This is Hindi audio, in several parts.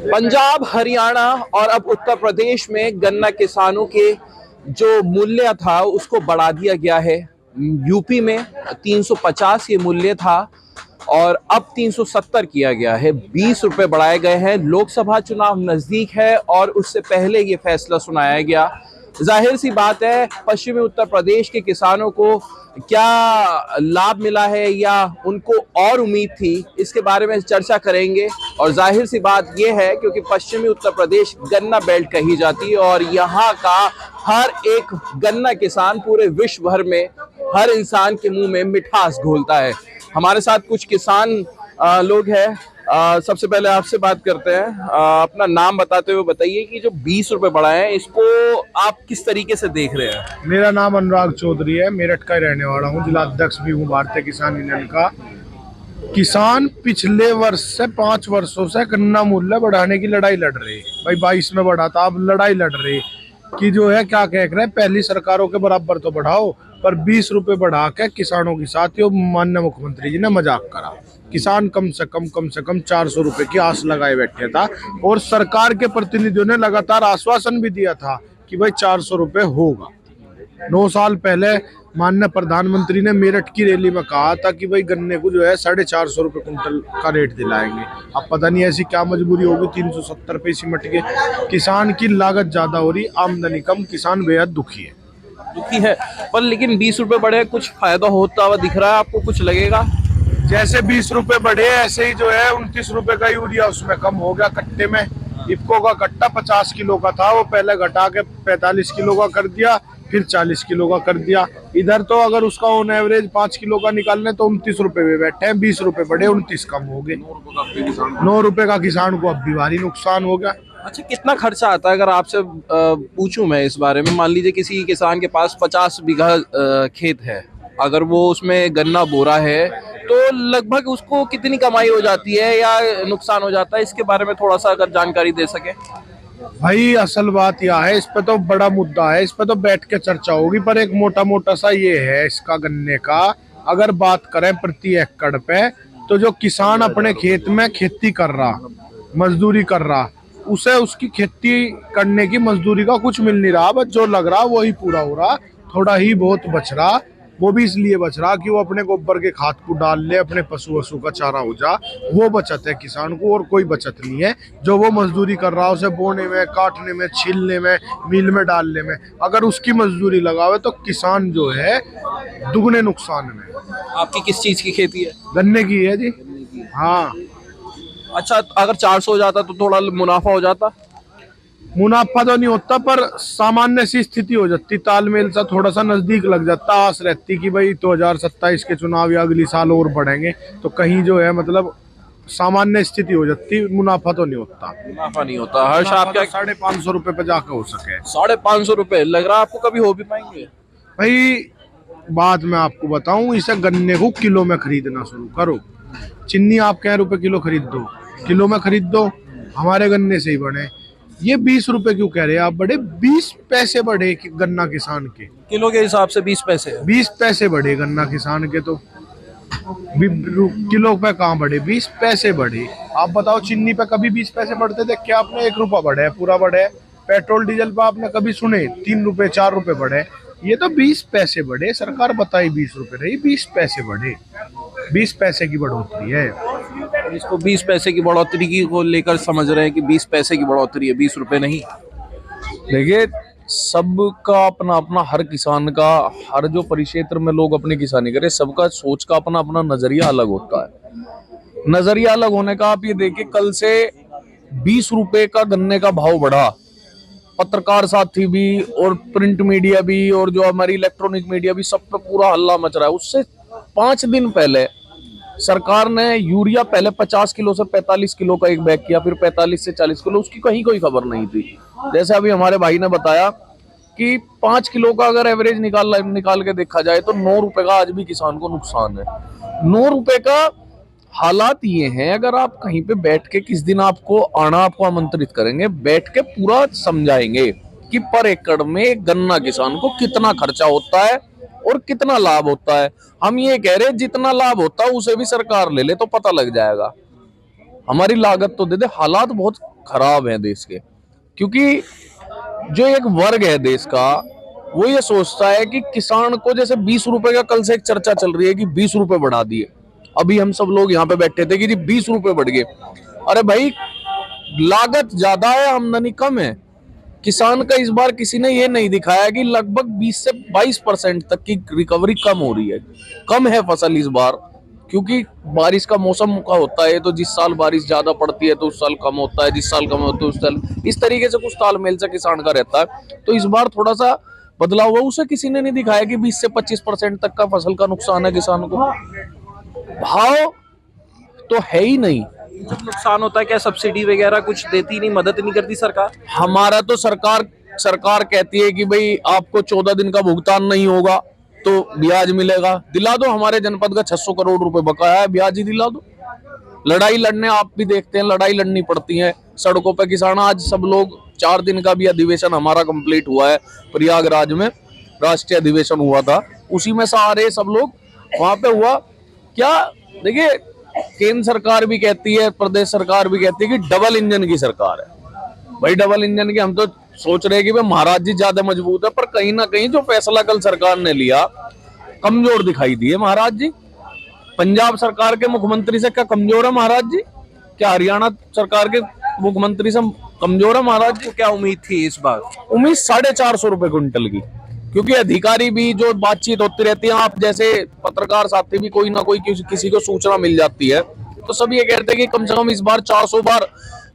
पंजाब, हरियाणा और अब उत्तर प्रदेश में गन्ना किसानों के जो मूल्य था उसको बढ़ा दिया गया है। यूपी में 350 ये मूल्य था और अब 370 किया गया है। 20 रुपए बढ़ाए गए हैं। लोकसभा चुनाव नजदीक है और उससे पहले ये फैसला सुनाया गया। जाहिर सी बात है, पश्चिमी उत्तर प्रदेश के किसानों को क्या लाभ मिला है या उनको और उम्मीद थी, इसके बारे में चर्चा करेंगे। और जाहिर सी बात यह है, क्योंकि पश्चिमी उत्तर प्रदेश गन्ना बेल्ट कही जाती है और यहाँ का हर एक गन्ना किसान पूरे विश्व भर में हर इंसान के मुंह में मिठास घोलता है। हमारे साथ कुछ किसान लोग हैं। सबसे पहले आपसे बात करते हैं। अपना नाम बताते हुए बताइए कि जो 20 रुपए बढ़ाए हैं इसको आप किस तरीके से देख रहे हैं। मेरा नाम अनुराग चौधरी है, मेरठ का ही रहने वाला हूँ, जिला अध्यक्ष भी हूँ भारतीय किसान यूनियन का। किसान पिछले वर्ष से 5 वर्षों से गन्ना मूल्य बढ़ाने की लड़ाई लड़ रहे। भाई 22 में बढ़ा था, अब लड़ाई लड़ रही कि जो है क्या कह रहे हैं, पहली सरकारों के बराबर तो बढ़ाओ, पर 20 रुपए बढ़ा के किसानों के साथ ये माननीय मुख्यमंत्री जी ने मजाक करा। किसान कम से कम 400 रुपए की आस लगाए बैठे था और सरकार के प्रतिनिधियों ने लगातार आश्वासन भी दिया था कि भाई 400 रुपए होगा। 9 साल पहले माननीय प्रधानमंत्री ने मेरठ की रैली में कहा था कि भाई गन्ने को जो है 450 रुपए कुंटल का रेट दिलाएंगे। अब पता नहीं ऐसी क्या मजबूरी होगी, 370 पे सिमट के। किसान की लागत ज्यादा हो रही, आमदनी कम, किसान बेहद दुखी है। दुखी है, पर लेकिन 20 रुपए बढ़े, कुछ फायदा होता हुआ दिख रहा है आपको? कुछ लगेगा? जैसे 20 रुपए बढ़े ऐसे ही जो है 29 रुपए का यूरिया उसमें कम हो गया कट्टे में। इफ्को का कट्टा 50 किलो का था, वो पहले घटा के 45 किलो का कर दिया, फिर 40 किलो का कर दिया। इधर तो अगर उसका ऑन एवरेज 5 किलो का निकालने तो 29 रुपए में बैठे हैं, 20 रुपए बढ़े, 29 कम हो गए। 9 रुपए का किसान को अब भी भारी नुकसान हो गया। अच्छा, कितना खर्चा आता है अगर आपसे पूछूं मैं इस बारे में? मान लीजिए किसी किसान के पास 50 बीघा खेत है, अगर वो उसमें गन्ना बो रहा है तो लगभग उसको कितनी कमाई हो जाती है या नुकसान हो जाता है? इसके बारे में थोड़ा सा अगर जानकारी दे सके। भाई असल बात यह है, इस पे तो बड़ा मुद्दा है, इस पे तो बैठ के चर्चा होगी, पर एक मोटा मोटा सा ये है इसका गन्ने का। अगर बात करें प्रति एकड़ पे, तो जो किसान अपने खेत में खेती कर रहा, मजदूरी कर रहा, उसे उसकी खेती करने की मजदूरी का कुछ मिल नहीं रहा, बस जो लग रहा वही पूरा हो रहा। थोड़ा ही बहुत बच रहा, वो भी इसलिए बच रहा कि वो अपने गोबर के खाद को डाल ले, अपने पशु वशु का चारा हो जा, वो बचत है किसान को, और कोई बचत नहीं है। जो वो मजदूरी कर रहा है उसे बोने में, काटने में, छीलने में, मिल में डालने में, अगर उसकी मजदूरी लगावे तो किसान जो है दुगने नुकसान में। आपकी किस चीज की खेती है? गन्ने की है जी। हाँ। अच्छा, अगर 400 हो जाता तो थोड़ा मुनाफा हो जाता? मुनाफा तो नहीं होता, पर सामान्य सी स्थिति हो जाती, तालमेल सा थोड़ा सा नजदीक लग जाता, आस रहती कि भाई 2027 के चुनाव या अगली साल और बढ़ेंगे तो कहीं जो है मतलब सामान्य स्थिति हो जाती। मुनाफा तो नहीं होता। मुनाफा नहीं होता। हर्ष, आप क्या? 550 रुपए पे जाकर हो सके। 550 रुपए लग रहा है आपको कभी हो भी पाएंगे? भाई बात मैं आपको बताऊं, इसे गन्ने को किलो में खरीदना शुरू करो। चीनी आप क्या रुपए किलो खरीद दो, किलो में खरीद दो, हमारे गन्ने से ही बने। ये 20 रुपए क्यों कह रहे हैं आप बढ़े? 20 पैसे बढ़े कि गन्ना किसान के, किलो के हिसाब से 20 पैसे? 20 पैसे बढ़े गन्ना किसान के, तो किलो पे कहाँ बढ़े, 20 पैसे बढ़े। आप बताओ चीनी पे कभी 20 पैसे बढ़ते थे क्या? आपने 1 रुपया बढ़े, पूरा बढ़े। पेट्रोल डीजल पे आपने कभी सुने 3 रुपए 4 रुपए बढ़े? ये तो 20 पैसे बढ़े। सरकार बताई 20 रुपए रही, 20 पैसे बढ़े, 20 पैसे की बढ़ोतरी है। इसको 20 पैसे की बढ़ोतरी की को लेकर समझ रहे हैं कि 20 पैसे की बढ़ोतरी है, 20 रुपए नहीं। देखिए, सबका अपना अपना, हर किसान का, हर जो परिक्षेत्र में लोग अपनी किसानी करे, सबका सोच का अपना अपना नजरिया अलग होता है। नजरिया अलग होने का आप ये देखिए, कल से 20 रुपए का गन्ने का भाव बढ़ा। पत्रकार साथी भी और प्रिंट मीडिया भी और जो हमारी इलेक्ट्रॉनिक मीडिया भी, सब पे पूरा हल्ला मच रहा है। उससे 5 दिन पहले सरकार ने यूरिया पहले 50 किलो से 45 किलो का एक बैग किया, फिर 45 से 40 किलो, उसकी कहीं कोई खबर नहीं थी। जैसे अभी हमारे भाई ने बताया कि 5 किलो का अगर एवरेज निकाल के देखा जाए तो 9 रुपए का आज भी किसान को नुकसान है। 9 रुपए का हालात ये हैं, अगर आप कहीं पे बैठ के, किस दिन आपको आना, आपको आमंत्रित करेंगे, बैठ के पूरा समझाएंगे कि पर एकड़ में गन्ना किसान को कितना खर्चा होता है और कितना लाभ होता है। हम ये कह रहे हैं जितना लाभ होता है उसे भी सरकार ले ले तो पता लग जाएगा। हमारी लागत तो दे दे। हालात बहुत खराब हैं देश के, क्योंकि जो एक वर्ग है देश का वो ये सोचता है कि किसान को, जैसे 20 रुपए का कल से एक चर्चा चल रही है कि 20 रुपए बढ़ा दिए, अभी हम सब लोग यहाँ पे बैठे थे कि जी 20 रुपए बढ़ गए। अरे भाई, लागत ज्यादा है, आमदनी कम है। किसान का इस बार किसी ने ये नहीं दिखाया कि लगभग 20 से 22% तक की रिकवरी कम हो रही है। कम है फसल इस बार, क्योंकि बारिश का मौसम का होता है, तो जिस साल बारिश ज्यादा पड़ती है तो उस साल कम होता है, जिस साल कम होता है उस साल, इस तरीके से कुछ तालमेल से किसान का रहता है। तो इस बार थोड़ा सा बदलाव हुआ, उसे किसी ने नहीं दिखाया कि 20 से 25% तक का फसल का नुकसान है किसान को। भाव तो है ही नहीं। जब नुकसान होता है क्या सब्सिडी वगैरह कुछ देती नहीं, मदद नहीं करती सरकार? हमारा तो सरकार कहती है कि भाई आपको 14 दिन का भुगतान नहीं होगा तो ब्याज मिलेगा। दिला दो, हमारे जनपद का 600 करोड़ रुपए बकाया है, ब्याज ही दिला दो। लड़ाई लड़ने आप भी देखते हैं, लड़ाई लड़नी पड़ती है सड़कों पे किसान। आज सब लोग 4 दिन का भी अधिवेशन हमारा कंप्लीट हुआ है, प्रयागराज में राष्ट्रीय अधिवेशन हुआ था, उसी में सारे सब लोग वहां पे हुआ। क्या देखिए, केंद्र सरकार भी कहती है, प्रदेश सरकार भी कहती है कि डबल इंजन की सरकार है। भाई डबल इंजन की हम तो सोच रहे हैं कि भाई महाराज जी ज्यादा मजबूत है, पर कहीं ना कहीं जो फैसला कल सरकार ने लिया कमजोर दिखाई दिए महाराज जी। पंजाब सरकार के मुख्यमंत्री से क्या कमजोर है महाराज जी? क्या हरियाणा सरकार के मुख्यमंत्री से कमजोर है महाराज जी? क्या उम्मीद थी इस बार? उम्मीद 450 रुपए क्विंटल की, क्योंकि अधिकारी भी जो बातचीत होती रहती है, आप जैसे पत्रकार साथी भी कोई ना कोई किसी को सूचना मिल जाती है, तो सब ये कहते हैं कि कम से कम इस बार 400 बार।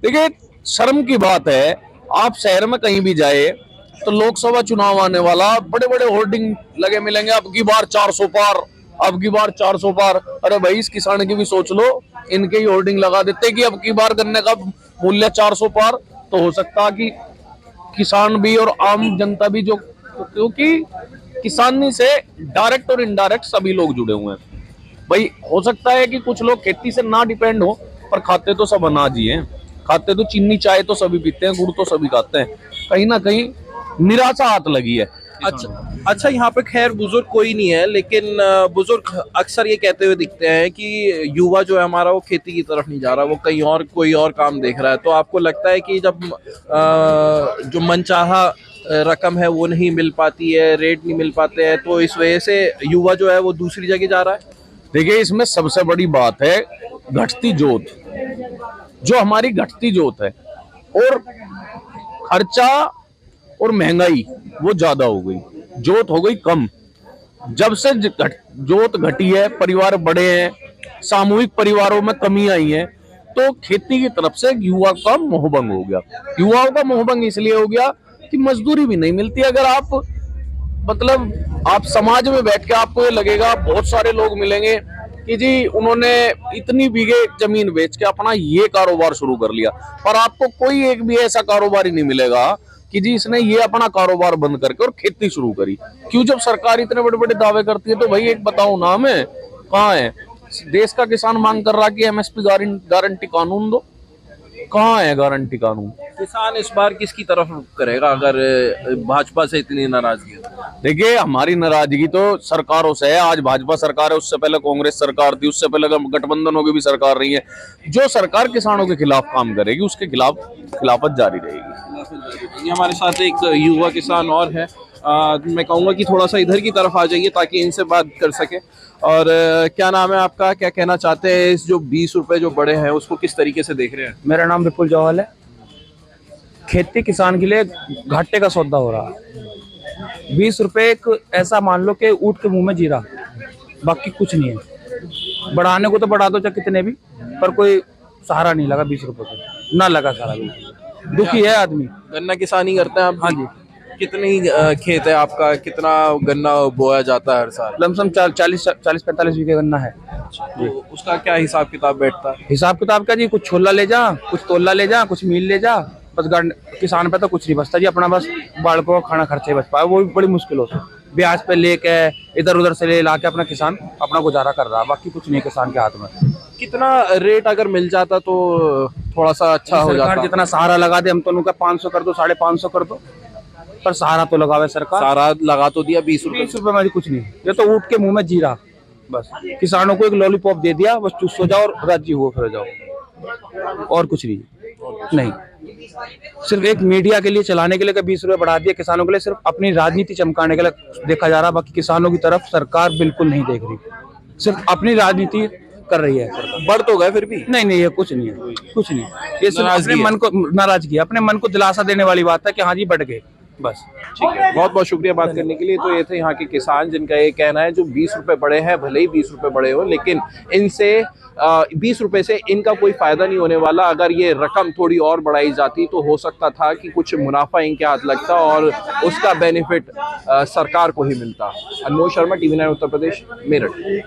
देखिए, शर्म की बात है, आप शहर में कहीं भी जाए तो लोकसभा चुनाव आने वाला, बड़े बड़े होर्डिंग लगे मिलेंगे, अब की बार 400 पार, अब की बार 400 पार। अरे भाई, इस किसान की भी सोच लो, इनके ही होर्डिंग लगा देते कि अब की बार गन्ने का मूल्य 400 पार, तो हो सकता कि किसान भी और आम जनता भी, जो क्योंकि किसानी से डायरेक्ट और इनडायरेक्ट सभी लोग जुड़े हुए हैं। भाई हो सकता है कि कुछ लोग खेती से ना डिपेंड हो, पर खाते तो सब अनाज ही हैं, खाते तो चीनी चाय तो सभी पीते हैं, गुड़ तो सभी खाते हैं। कहीं ना कहीं निराशा हाथ लगी है। अच्छा, यहाँ पे खैर बुजुर्ग कोई नहीं है, लेकिन बुजुर्ग अक्सर ये कहते हुए दिखते हैं कि युवा जो है हमारा वो खेती की तरफ नहीं जा रहा, वो कहीं और कोई और काम देख रहा है। तो आपको लगता है कि जब जो मनचाहा रकम है वो नहीं मिल पाती है, रेट नहीं मिल पाते हैं, तो इस वजह से युवा जो है वो दूसरी जगह जा रहा है? देखिए, इसमें सबसे बड़ी बात है घटती जोत, जो हमारी घटती जोत है, और खर्चा और महंगाई वो ज्यादा हो गई, जोत हो गई कम। जब से जोत घटी है, परिवार बड़े हैं, सामूहिक परिवारों में कमी आई है, तो खेती की तरफ से युवा का मोहभंग हो गया। युवाओं का मोहभंग इसलिए हो गया कि मजदूरी भी नहीं मिलती। अगर आप मतलब आप समाज में बैठ के आपको ये लगेगा, बहुत सारे लोग मिलेंगे कि जी उन्होंने इतनी बीघे जमीन बेच के अपना ये कारोबार शुरू कर लिया, पर आपको कोई एक भी ऐसा कारोबार ही नहीं मिलेगा कि जी इसने ये अपना कारोबार बंद करके और खेती शुरू करी। क्यों? जब सरकार इतने बड़े बड़े दावे करती है, तो भाई एक बताओ नाम है, कहाँ है? देश का किसान मांग कर रहा कि एमएसपी गारंटी कानून दो, कहाँ है गारंटी कानून? किसान इस बार किसकी तरफ करेगा अगर भाजपा से इतनी नाराजगी है? देखिए, हमारी नाराजगी तो सरकारों से है। आज भाजपा सरकार है, उससे पहले कांग्रेस सरकार थी, उससे पहले गठबंधनों की भी सरकार रही है। जो सरकार किसानों के खिलाफ काम करेगी उसके खिलाफ खिलाफत जारी रहेगी। ये हमारे साथ एक युवा किसान और है, मैं कहूँगा कि थोड़ा सा इधर की तरफ आ जाइए ताकि इनसे बात कर सके। और क्या नाम है आपका, क्या कहना चाहते हैं? इस जो 20 रुपए जो बढ़े हैं उसको किस तरीके से देख रहे हैं? मेरा नाम विपुल जौहल है। खेती किसान के लिए घाटे का सौदा हो रहा है। 20 रुपए एक ऐसा मान लो कि ऊँट के मुंह में जीरा, बाकी कुछ नहीं है। बढ़ाने को तो बढ़ा दो चाहे कितने भी, पर कोई सहारा नहीं लगा 20 रुपए को, ना लगा सहारा भी। दुखी है आदमी। गन्ना किसानी करते हैं आप? हाँ जी। कितनी खेत है आपका, कितना गन्ना बोया जाता है हर साल? लमसम 40-45 बीघे गन्ना है। तो उसका क्या हिसाब किताब बैठता है? हिसाब किताब क्या जी, कुछ छोला ले जा, कुछ तोला ले जा, कुछ मील ले जा, बस किसान पे तो कुछ नहीं बचता जी। अपना बस बालकों का खाना खर्चे बच पाए, वो भी बड़ी मुश्किल होता है। ब्याज पे लेके इधर उधर से ले ला के अपना किसान अपना गुजारा कर रहा है, बाकी कुछ नहीं किसान के हाथ में। कितना रेट अगर मिल जाता तो थोड़ा सा अच्छा हो जाता? जितना सहारा लगा दे, हम तो उनका 500 कर दो, 550 कर दो, पर सहारा तो लगावे सरकार। सारा लगा तो दिया 20 रुपए। 20 रुपए में कुछ नहीं, ये तो ऊँट के मुंह में जीरा। बस किसानों को एक लॉलीपॉप दे दिया, बस चुस्त हो जाओ और राजी हो फिर जाओ, और कुछ नहीं। नहीं, सिर्फ एक मीडिया के लिए चलाने के लिए 20 रुपए बढ़ा दिए किसानों के लिए, सिर्फ अपनी राजनीति चमकाने के लिए देखा जा रहा। बाकी किसानों की तरफ सरकार बिल्कुल नहीं देख रही, सिर्फ अपनी राजनीति कर रही है सरकार। बढ़ तो गए फिर भी। नहीं, ये कुछ नहीं है, कुछ नहीं। ये सिर्फ नाराजगी अपने है। मन को नाराजगी, अपने मन को दिलासा देने वाली बात है कि हाँ जी बढ़ गए, बस। ठीक है, बहुत बहुत शुक्रिया बात करने के लिए। तो ये थे यहाँ के किसान जिनका ये कहना है जो 20 रुपए बढ़े हैं, भले ही 20 रुपए बढ़े हो, लेकिन इनसे 20 रुपए से इनका कोई फायदा नहीं होने वाला। अगर ये रकम थोड़ी और बढ़ाई जाती तो हो सकता था कि कुछ मुनाफा इनके हाथ लगता और उसका बेनिफिट सरकार को ही मिलता। अनमोल शर्मा, TV9 उत्तर प्रदेश, मेरठ।